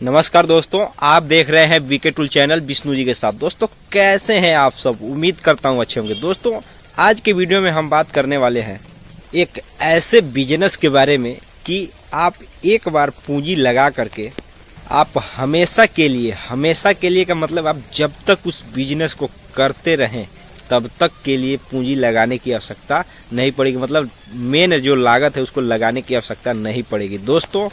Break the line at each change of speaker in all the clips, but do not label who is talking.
नमस्कार दोस्तों, आप देख रहे हैं VK tool channel Vishnu ji के साथ। दोस्तों कैसे हैं आप सब? उम्मीद करता हूं अच्छे होंगे। दोस्तों आज के वीडियो में हम बात करने वाले हैं एक ऐसे बिजनेस के बारे में कि आप एक बार पूंजी लगा करके आप हमेशा के लिए का मतलब आप जब तक उस बिजनेस को करते रहें तब तक के लिए पूंजी लगाने की आवश्यकता नहीं पड़ेगी। मतलब मेन जो लागत है उसको लगाने की आवश्यकता नहीं पड़ेगी दोस्तों।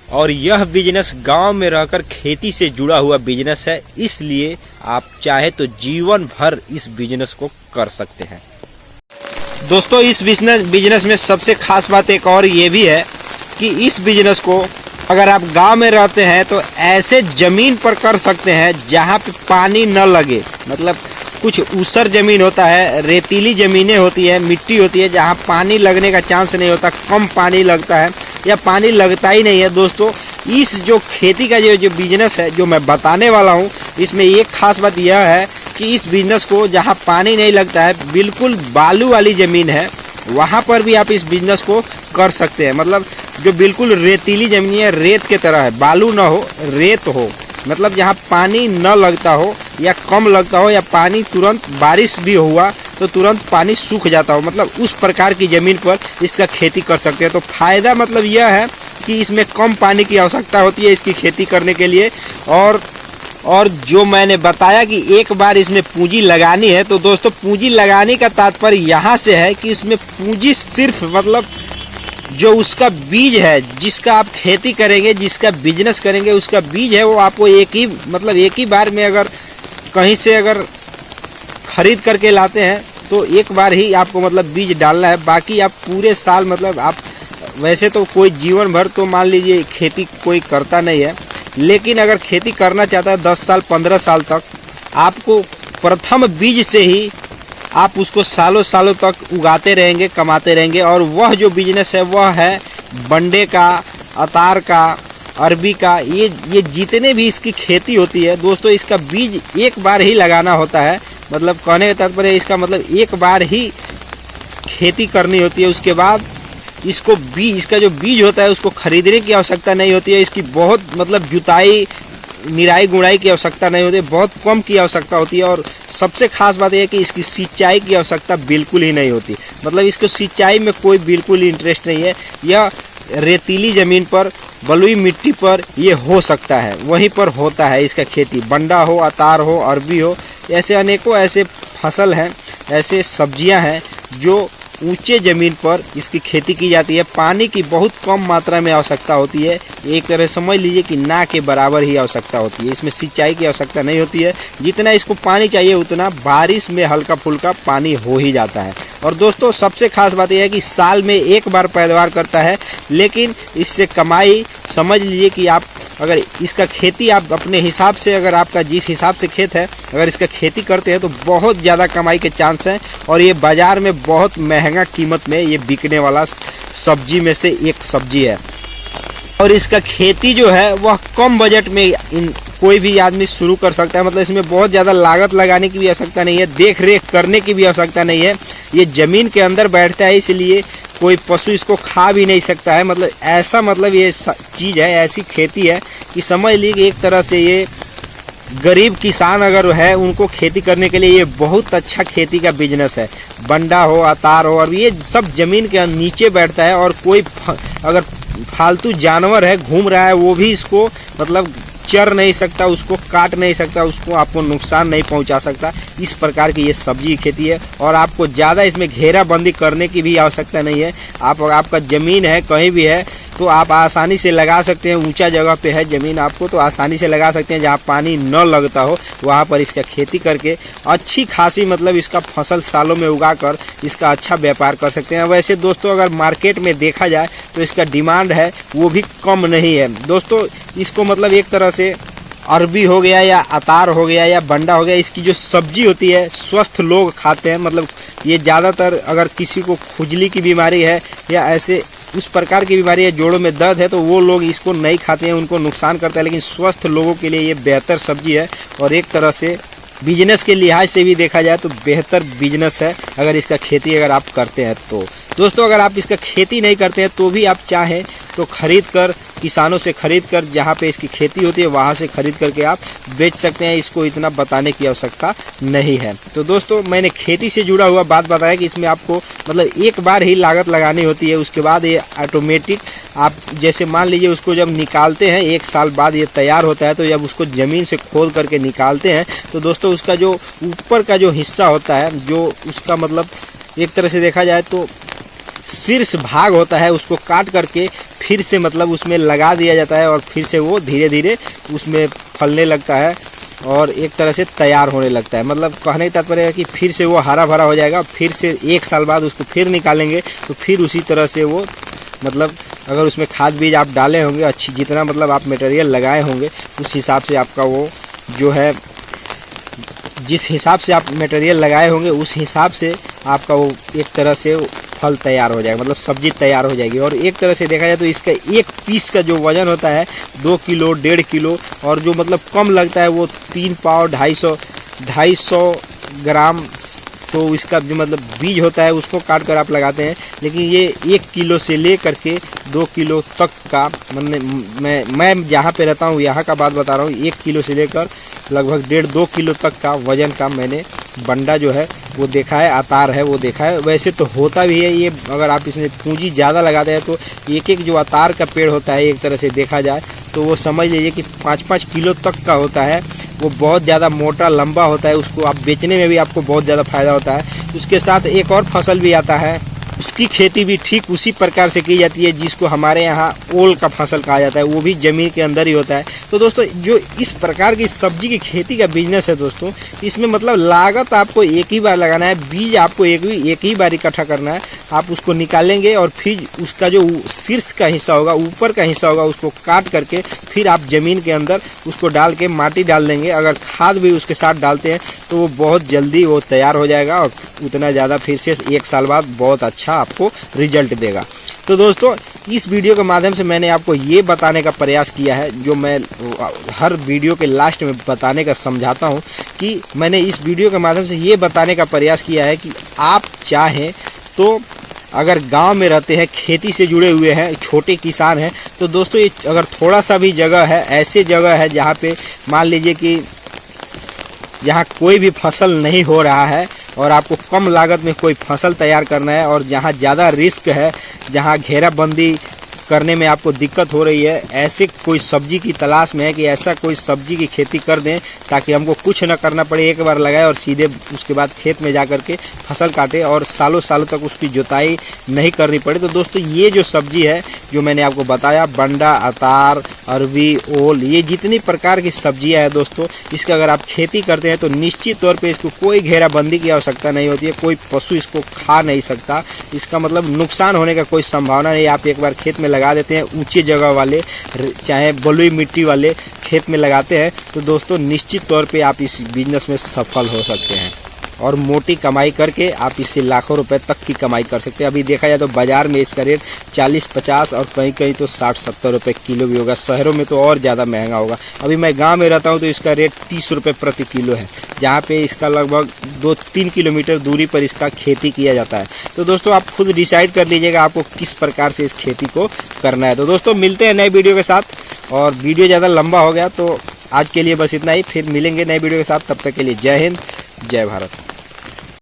और यह बिजनेस गांव में रहकर खेती से जुड़ा हुआ बिजनेस है, इसलिए आप चाहे तो जीवन भर इस बिजनेस को कर सकते हैं। दोस्तों इस बिजनेस में सबसे खास बात एक और ये भी है कि इस बिजनेस को अगर आप गांव में रहते हैं तो ऐसे जमीन पर कर सकते हैं जहां पे पानी न लगे। मतलब कुछ ऊसर जमीन होता है, रेतीली जमीनें होती है, मिट्टी होती है जहां पानी लगने का चांस नहीं होता, कम पानी लगता है या पानी लगता ही नहीं है। दोस्तों इस जो खेती का जो बिजनेस है जो मैं बताने वाला हूं, इसमें एक खास बात यह है कि इस बिजनेस को जहां पानी नहीं लगता है, बिल्कुल बालू वाली जमीन है, वहां पर भी आप इस बिजनेस को कर सकते हैं। मतलब जो बिल्कुल रेतीली जमीन है, रेत के तरह है, बालू ना हो रेत हो, मतलब जहाँ पानी न लगता हो या कम लगता हो या पानी तुरंत बारिश भी हुआ तो तुरंत पानी सूख जाता हो, मतलब उस प्रकार की जमीन पर इसका खेती कर सकते हैं। तो फायदा मतलब यह है कि इसमें कम पानी की आवश्यकता होती है इसकी खेती करने के लिए। और जो मैंने बताया कि एक बार इसमें पूंजी लगानी है, तो दोस्तों पूंजी लगाने का तात्पर्य यहाँ से है कि इसमें पूंजी सिर्फ मतलब जो उसका बीज है, जिसका आप खेती करेंगे, जिसका बिजनेस करेंगे, उसका बीज है वो आपको एक ही बार में अगर कहीं से अगर खरीद करके लाते हैं तो एक बार ही आपको मतलब बीज डालना है। बाकी आप पूरे साल मतलब आप वैसे तो कोई जीवन भर तो मान लीजिए खेती कोई करता नहीं है, लेकिन अगर खेती करना चाहता है 10 साल 15 साल तक, आपको प्रथम बीज से ही आप उसको सालों सालों तक उगाते रहेंगे, कमाते रहेंगे। और वह जो बिजनेस है वह है बंडे का, अतार का, अरबी का, ये जितने भी इसकी खेती होती है दोस्तों, इसका बीज एक बार ही लगाना होता है। मतलब कहने का तात्पर्य इसका मतलब एक बार ही खेती करनी होती है। उसके बाद इसका जो बीज होता है उसको खरीदने की आवश्यकता नहीं होती है। इसकी बहुत मतलब जुताई निराई गुड़ाई की आवश्यकता नहीं होती है, बहुत कम की आवश्यकता होती है। और सबसे खास बात यह है कि इसकी सिंचाई की आवश्यकता बिल्कुल ही नहीं होती। मतलब इसको सिंचाई में कोई बिल्कुल इंटरेस्ट नहीं है। यह रेतीली ज़मीन पर, बलुई मिट्टी पर ये हो सकता है, वहीं पर होता है इसका खेती। बंडा हो, अतार हो, अरबी हो, ऐसे अनेकों ऐसे फसल हैं, ऐसे सब्जियां हैं जो ऊंचे ज़मीन पर इसकी खेती की जाती है। पानी की बहुत कम मात्रा में आवश्यकता होती है, एक तरह समझ लीजिए कि ना के बराबर ही आवश्यकता होती है। इसमें सिंचाई की आवश्यकता नहीं होती है, जितना इसको पानी चाहिए उतना बारिश में हल्का फुल्का पानी हो ही जाता है। और दोस्तों सबसे खास बात यह है कि साल में एक बार पैदावार करता है, लेकिन इससे कमाई समझ लीजिए कि आप अगर इसका खेती आप अपने हिसाब से, अगर आपका जिस हिसाब से खेत है, अगर इसका खेती करते हैं तो बहुत ज़्यादा कमाई के चांस हैं। और ये बाज़ार में बहुत महंगा कीमत में ये बिकने वाला सब्जी में से एक सब्जी है। और इसका खेती जो है वह कम बजट में कोई भी आदमी शुरू कर सकता है। मतलब इसमें बहुत ज़्यादा लागत लगाने की भी आवश्यकता नहीं है, देख रेख करने की भी आवश्यकता नहीं है। ये ज़मीन के अंदर बैठता है, इसलिए कोई पशु इसको खा भी नहीं सकता है। मतलब ऐसा मतलब ये चीज़ है, ऐसी खेती है कि समझ लीजिए एक तरह से ये गरीब किसान अगर है उनको खेती करने के लिए ये बहुत अच्छा खेती का बिजनेस है। बंडा हो, अतार हो, और ये सब ज़मीन के नीचे बैठता है। और कोई अगर फालतू जानवर है घूम रहा है वो भी इसको मतलब चर नहीं सकता, उसको काट नहीं सकता, उसको आपको नुकसान नहीं पहुंचा सकता। इस प्रकार की ये सब्जी की खेती है। और आपको ज़्यादा इसमें घेराबंदी करने की भी आवश्यकता नहीं है। आपका ज़मीन है कहीं भी है तो आप आसानी से लगा सकते हैं। ऊंचा जगह पे है ज़मीन आपको तो आसानी से लगा सकते हैं, जहाँ पानी न लगता हो वहाँ पर इसका खेती करके अच्छी खासी मतलब इसका फसल सालों में उगा कर इसका अच्छा व्यापार कर सकते हैं। वैसे दोस्तों अगर मार्केट में देखा जाए तो इसका डिमांड है वो भी कम नहीं है दोस्तों। इसको मतलब एक तरह से अरबी हो गया या अतार हो गया या बंडा हो गया, इसकी जो सब्जी होती है स्वस्थ लोग खाते हैं। मतलब ये ज़्यादातर अगर किसी को खुजली की बीमारी है या ऐसे उस प्रकार की बीमारी है, जोड़ों में दर्द है, तो वो लोग इसको नहीं खाते हैं, उनको नुकसान करता है। लेकिन स्वस्थ लोगों के लिए ये बेहतर सब्जी है और एक तरह से बिजनेस के लिहाज से भी देखा जाए तो बेहतर बिजनेस है अगर इसका खेती अगर आप करते हैं तो। दोस्तों अगर आप इसका खेती नहीं करते हैं तो भी आप चाहें तो खरीद कर, किसानों से खरीद कर, जहाँ पे इसकी खेती होती है वहाँ से खरीद करके आप बेच सकते हैं। इसको इतना बताने की आवश्यकता नहीं है। तो दोस्तों मैंने खेती से जुड़ा हुआ बात बताया कि इसमें आपको मतलब एक बार ही लागत लगानी होती है, उसके बाद ये ऑटोमेटिक आप जैसे मान लीजिए उसको जब निकालते हैं 1 साल बाद ये तैयार होता है, तो जब उसको ज़मीन से खोद करके निकालते हैं तो दोस्तों उसका जो ऊपर का जो हिस्सा होता है, जो उसका मतलब एक तरह से देखा जाए तो शीर्ष भाग होता है, उसको काट करके फिर से मतलब उसमें लगा दिया जाता है और फिर से वो धीरे धीरे उसमें फलने लगता है और एक तरह से तैयार होने लगता है। मतलब कहने का तात्पर्य है कि फिर से वो हरा भरा हो जाएगा, फिर से 1 साल बाद उसको फिर निकालेंगे तो फिर उसी तरह से वो मतलब अगर उसमें खाद बीज आप डाले होंगे अच्छी, जितना मतलब आप मटेरियल लगाए होंगे उस हिसाब से आपका वो जो है, जिस हिसाब से आप मटेरियल लगाए होंगे उस हिसाब से आपका वो एक तरह से फल तैयार हो जाएगा, मतलब सब्जी तैयार हो जाएगी। और एक तरह से देखा जाए तो इसका एक पीस का जो वजन होता है 2 किलो 1.5 किलो, और जो मतलब कम लगता है वो 3 पाव 250 ग्राम। तो इसका जो मतलब बीज होता है उसको काट कर आप लगाते हैं, लेकिन ये 1 किलो से ले करके 2 किलो तक का, मैं जहाँ पे रहता हूँ यहाँ का बात बता रहा हूँ, 1 किलो से लेकर लगभग 1.5-2 किलो तक का वजन का मैंने बंडा जो है वो देखा है, आतार है वो देखा है। वैसे तो होता भी है ये, अगर आप इसमें पूंजी ज़्यादा लगाते हैं तो एक जो आतार का पेड़ होता है एक तरह से देखा जाए तो वो समझ लीजिए कि 5-5 किलो तक का होता है। वो बहुत ज़्यादा मोटा लंबा होता है, उसको आप बेचने में भी आपको बहुत ज़्यादा फायदा होता है। उसके साथ एक और फसल भी आता है, उसकी खेती भी ठीक उसी प्रकार से की जाती है जिसको हमारे यहाँ ओल का फसल कहा जाता है, वो भी ज़मीन के अंदर ही होता है। तो दोस्तों जो इस प्रकार की सब्जी की खेती का बिजनेस है दोस्तों, इसमें मतलब लागत आपको एक ही बार लगाना है, बीज आपको एक ही बार इकट्ठा करना है। आप उसको निकालेंगे और फिर उसका जो शीर्ष का हिस्सा होगा, ऊपर का हिस्सा होगा, उसको काट करके फिर आप ज़मीन के अंदर उसको डाल के माटी डाल देंगे। अगर खाद भी उसके साथ डालते हैं तो वो बहुत जल्दी वो तैयार हो जाएगा और उतना ज़्यादा फिर से 1 साल बाद बहुत अच्छा आपको रिजल्ट देगा। तो दोस्तों इस वीडियो के माध्यम से मैंने आपको ये बताने का प्रयास किया है, जो मैं हर वीडियो के लास्ट में बताने का समझाता हूँ, कि मैंने इस वीडियो के माध्यम से ये बताने का प्रयास किया है कि आप चाहें तो अगर गांव में रहते हैं, खेती से जुड़े हुए हैं, छोटे किसान हैं, तो दोस्तों ये अगर थोड़ा सा भी जगह है, ऐसे जगह है जहाँ पे मान लीजिए कि जहाँ कोई भी फसल नहीं हो रहा है और आपको कम लागत में कोई फसल तैयार करना है, और जहाँ ज़्यादा रिस्क है, जहाँ घेराबंदी करने में आपको दिक्कत हो रही है, ऐसे कोई सब्जी की तलाश में है कि ऐसा कोई सब्जी की खेती कर दें ताकि हमको कुछ न करना पड़े, एक बार लगाए और सीधे उसके बाद खेत में जा कर के फसल काटे और सालों सालों तक उसकी जुताई नहीं करनी पड़े। तो दोस्तों ये जो सब्जी है जो मैंने आपको बताया, बंडा, अतार, अरबी, ओल, ये जितनी प्रकार की सब्जियां हैं दोस्तों, इसका अगर आप खेती करते हैं तो निश्चित तौर पे इसको कोई घेराबंदी की आवश्यकता नहीं होती है, कोई पशु इसको खा नहीं सकता, इसका मतलब नुकसान होने का कोई संभावना नहीं। आप एक बार खेत में लगा देते हैं, ऊंचे जगह वाले चाहे बलुई मिट्टी वाले खेत में लगाते हैं, तो दोस्तों निश्चित तौर पे आप इस बिजनेस में सफल हो सकते हैं और मोटी कमाई करके आप इससे लाखों रुपए तक की कमाई कर सकते हैं। अभी देखा जाए तो बाजार में इसका रेट 40-50 और कहीं कहीं तो 60-70 रुपये किलो भी होगा, शहरों में तो और ज़्यादा महंगा होगा। अभी मैं गांव में रहता हूं तो इसका रेट 30 रुपये प्रति किलो है, जहां पे इसका लगभग 2-3 किलोमीटर दूरी पर इसका खेती किया जाता है। तो दोस्तों आप खुद डिसाइड कर लीजिएगा आपको किस प्रकार से इस खेती को करना है। तो दोस्तों मिलते हैं नए वीडियो के साथ, और वीडियो ज़्यादा लंबा हो गया तो आज के लिए बस इतना ही, फिर मिलेंगे नए वीडियो के साथ। तब तक के लिए जय हिंद, जय भारत।